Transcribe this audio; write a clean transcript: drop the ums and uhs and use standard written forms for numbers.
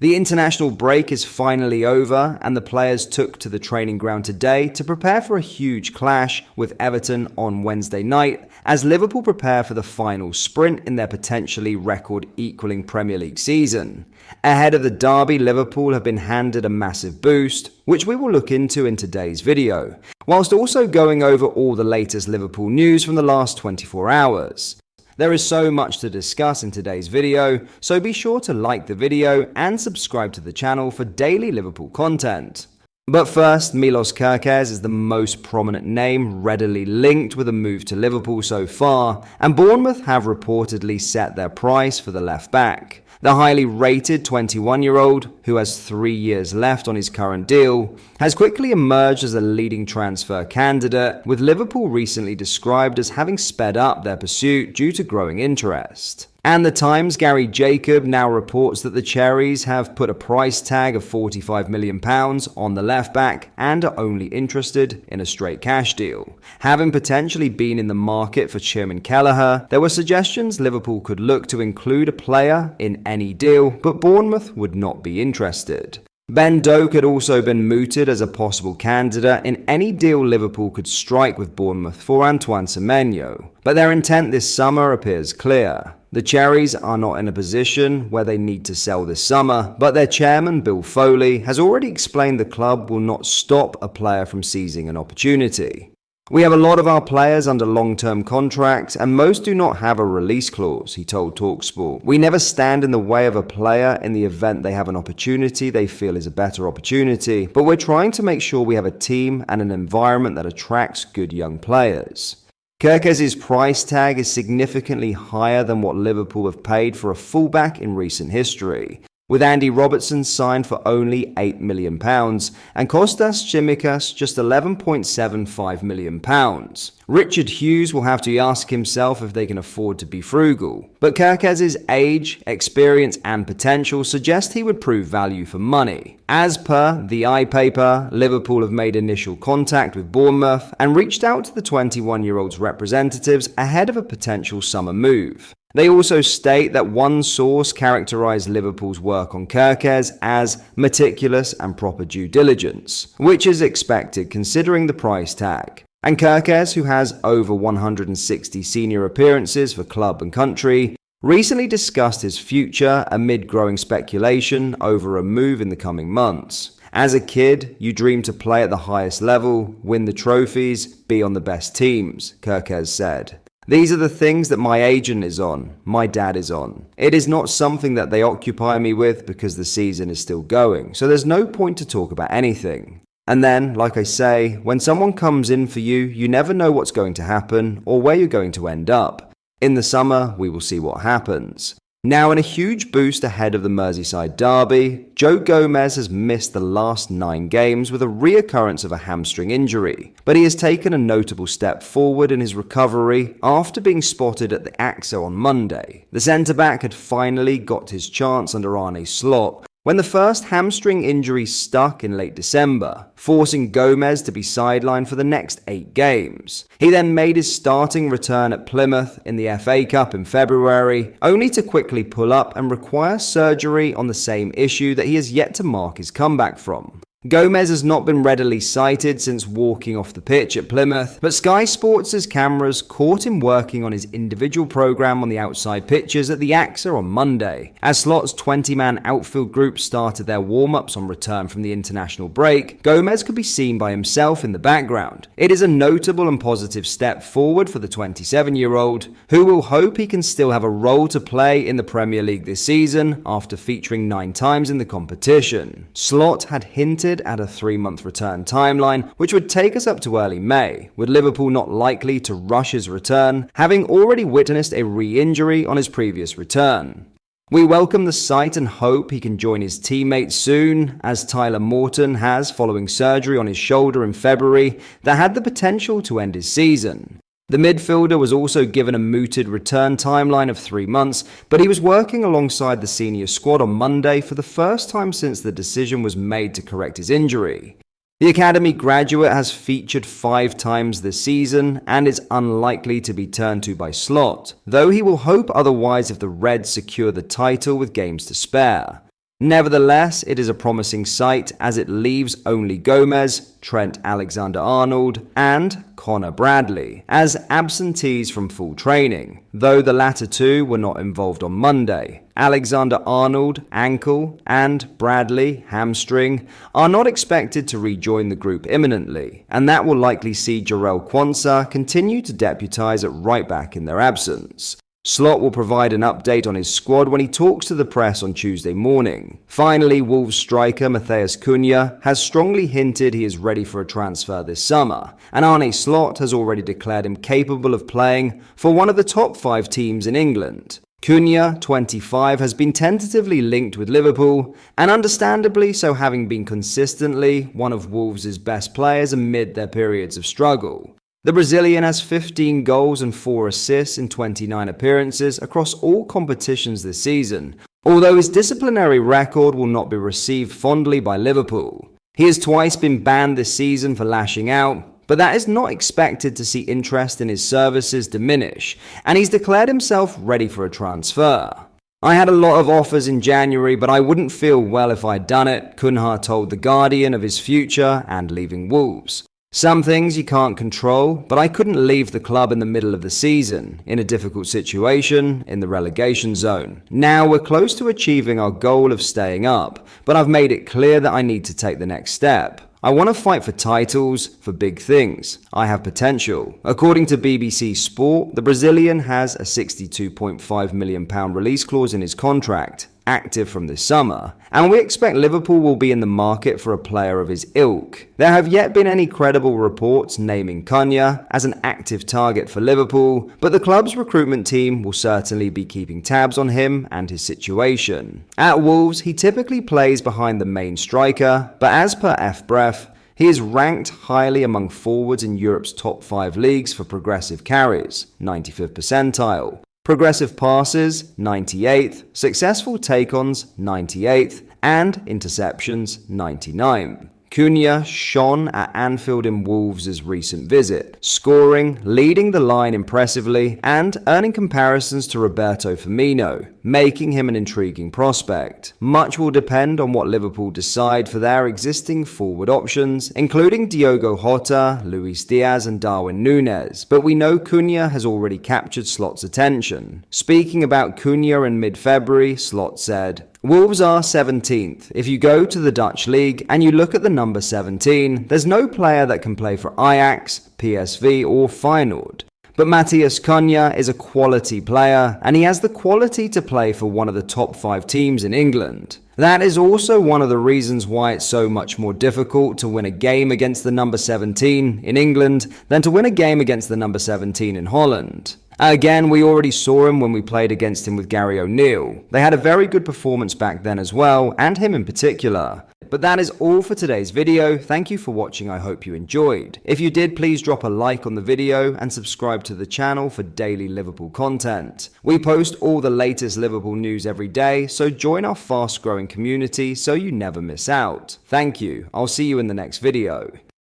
The international break is finally over, and the players took to the training ground today to prepare for a huge clash with Everton on Wednesday night, as Liverpool prepare for the final sprint in their potentially record-equaling Premier League season. Ahead of the derby, Liverpool have been handed a massive boost, which we will look into in today's video, whilst also going over all the latest Liverpool news from the last 24 hours. There is so much to discuss in today's video, so be sure to like the video and subscribe to the channel for daily Liverpool content. But first, Milos Kerkez is the most prominent name readily linked with a move to Liverpool so far, and Bournemouth have reportedly set their price for the left back. The highly rated 21-year-old, who has 3 years left on his current deal, has quickly emerged as a leading transfer candidate, with Liverpool recently described as having sped up their pursuit due to growing interest. And the Times' Gary Jacob now reports that the Cherries have put a price tag of £45 million on the left back and are only interested in a straight cash deal. Having potentially been in the market for Chairman Kelleher, there were suggestions Liverpool could look to include a player in any deal, but Bournemouth would not be interested. Ben Doak had also been mooted as a possible candidate in any deal Liverpool could strike with Bournemouth for Antoine Semenyo, but their intent this summer appears clear. The Cherries are not in a position where they need to sell this summer, but their chairman, Bill Foley, has already explained the club will not stop a player from seizing an opportunity. "We have a lot of our players under long-term contracts, and most do not have a release clause," he told TalkSport. "We never stand in the way of a player in the event they have an opportunity they feel is a better opportunity, but we're trying to make sure we have a team and an environment that attracts good young players." Kerkez's price tag is significantly higher than what Liverpool have paid for a fullback in recent history, with Andy Robertson signed for only £8 million and Kostas Tsimikas just £11.75 million. Richard Hughes will have to ask himself if they can afford to be frugal, but Kerkez's age, experience and potential suggest he would prove value for money. As per the iPaper, Liverpool have made initial contact with Bournemouth and reached out to the 21-year-old's representatives ahead of a potential summer move. They also state that one source characterized Liverpool's work on Kerkez as meticulous and proper due diligence, which is expected considering the price tag. And Kerkez, who has over 160 senior appearances for club and country, recently discussed his future amid growing speculation over a move in the coming months. "As a kid, you dream to play at the highest level, win the trophies, be on the best teams," Kerkez said. "These are the things that my agent is on, my dad is on. It is not something that they occupy me with because the season is still going, so there's no point to talk about anything. And then, like I say, when someone comes in for you, you never know what's going to happen or where you're going to end up. In the summer, we will see what happens." Now, in a huge boost ahead of the Merseyside derby, Joe Gomez has missed the last 9 games with a reoccurrence of a hamstring injury, but he has taken a notable step forward in his recovery after being spotted at the AXA on Monday. The centre-back had finally got his chance under Arne Slot when the first hamstring injury stuck in late December, forcing Gomez to be sidelined for the next 8 games. He then made his starting return at Plymouth in the FA Cup in February, only to quickly pull up and require surgery on the same issue that he has yet to mark his comeback from. Gomez has not been readily sighted since walking off the pitch at Plymouth, but Sky Sports' cameras caught him working on his individual programme on the outside pitches at the AXA on Monday. As Slot's 20-man outfield group started their warm-ups on return from the international break, Gomez could be seen by himself in the background. It is a notable and positive step forward for the 27-year-old, who will hope he can still have a role to play in the Premier League this season after featuring 9 times in the competition. Slot had hinted at a 3-month return timeline, which would take us up to early May, with Liverpool not likely to rush his return, having already witnessed a re-injury on his previous return. "We welcome the sight and hope he can join his teammates soon, as Tyler Morton has following surgery on his shoulder in February that had the potential to end his season." The midfielder was also given a mooted return timeline of 3 months, but he was working alongside the senior squad on Monday for the first time since the decision was made to correct his injury. The academy graduate has featured 5 times this season and is unlikely to be turned to by Slot, though he will hope otherwise if the Reds secure the title with games to spare. Nevertheless, it is a promising sight as it leaves only Gomez, Trent Alexander-Arnold, and Connor Bradley as absentees from full training, though the latter two were not involved on Monday. Alexander-Arnold, ankle, and Bradley, hamstring, are not expected to rejoin the group imminently, and that will likely see Jarell Quansah continue to deputise at right back in their absence. Slot will provide an update on his squad when he talks to the press on Tuesday morning. Finally, Wolves striker Matheus Cunha has strongly hinted he is ready for a transfer this summer, and Arne Slot has already declared him capable of playing for one of the top 5 teams in England. Cunha, 25, has been tentatively linked with Liverpool, and understandably so, having been consistently one of Wolves' best players amid their periods of struggle. The Brazilian has 15 goals and 4 assists in 29 appearances across all competitions this season, although his disciplinary record will not be received fondly by Liverpool. He has twice been banned this season for lashing out, but that is not expected to see interest in his services diminish, and he's declared himself ready for a transfer. "I had a lot of offers in January, but I wouldn't feel well if I'd done it," Cunha told The Guardian of his future and leaving Wolves. "Some things you can't control, but I couldn't leave the club in the middle of the season, in a difficult situation, in the relegation zone. Now we're close to achieving our goal of staying up, but I've made it clear that I need to take the next step. I want to fight for titles, for big things. I have potential." According to BBC Sport, the Brazilian has a £62.5 million release clause in his contract, active from this summer, and we expect Liverpool will be in the market for a player of his ilk. There have yet been any credible reports naming Cunha as an active target for Liverpool, but the club's recruitment team will certainly be keeping tabs on him and his situation. At Wolves, he typically plays behind the main striker, but as per FBref, he is ranked highly among forwards in Europe's top 5 leagues for progressive carries, 95th percentile. Progressive passes, 98th, successful take-ons, 98th, and interceptions, 99. Cunha shone at Anfield in Wolves' recent visit, scoring, leading the line impressively, and earning comparisons to Roberto Firmino, making him an intriguing prospect. Much will depend on what Liverpool decide for their existing forward options, including Diogo Jota, Luis Diaz, and Darwin Núñez, but we know Cunha has already captured Slot's attention. Speaking about Cunha in mid-February, Slot said, "Wolves are 17th. If you go to the Dutch league and you look at the number 17, there's no player that can play for Ajax, PSV, or Feyenoord. But Matheus Cunha is a quality player, and he has the quality to play for one of the top 5 teams in England. That is also one of the reasons why it's so much more difficult to win a game against the number 17 in England than to win a game against the number 17 in Holland." Again, we already saw him when we played against him with Gary O'Neill. They had a very good performance back then as well, and him in particular. But that is all for today's video. Thank you for watching. I hope you enjoyed. If you did, please drop a like on the video and subscribe to the channel for daily Liverpool content. We post all the latest Liverpool news every day, so join our fast-growing community so you never miss out. Thank you. I'll see you in the next video.